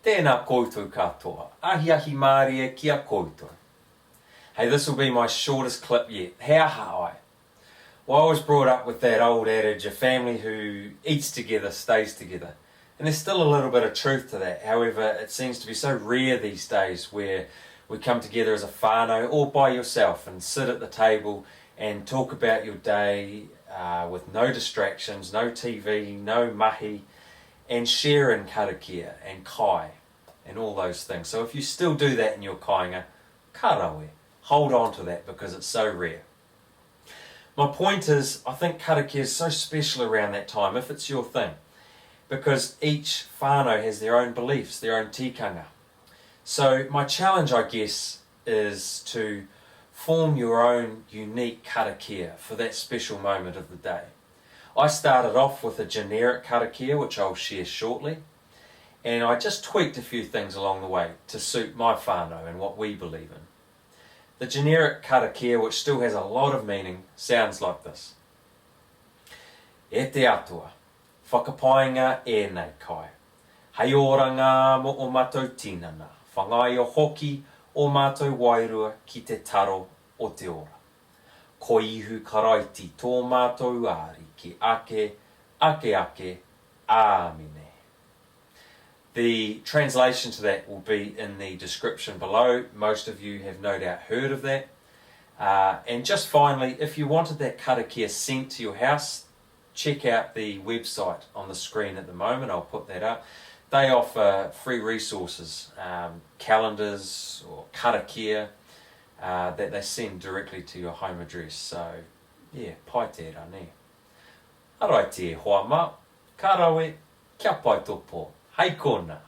Tēnā koutou katoa, ahi ahi mārie kia koutou. Hey, this will be my shortest clip yet. He aha ai. Well, I was brought up with that old adage, a family who eats together stays together. And there's still a little bit of truth to that. However, it seems to be so rare these days where we come together as a whānau or by yourself and sit at the table and talk about your day with no distractions, no TV, no mahi, and share in karakia and kai and all those things. So if you still do that in your kāinga, karawe, hold on to that because it's so rare. My point is, I think karakia is so special around that time, if it's your thing, because each whānau has their own beliefs, their own tikanga. So my challenge, I guess, is to form your own unique karakia for that special moment of the day. I started off with a generic karakia, which I'll share shortly, and I just tweaked a few things along the way to suit my whānau and what we believe in. The generic karakia, which still has a lot of meaning, sounds like this. E te atua, Whakapainga ēnei kai. Hei oranga mo o mātou tinana, Whāngaia hoki o mātou wairua ki te taro o te ora. Ko Ihu Karaiti tō mātou Ariki, ake, Amine. The translation to that will be in the description below. Most of you have no doubt heard of that. And just finally, if you wanted that karakia sent to your house, check out the website on the screen at the moment. I'll put that up. They offer free resources, calendars or karakia that they send directly to your home address. So, yeah, pai tērā ne. Arai te hoa mā, karawe, kia pai topo. Hei kona.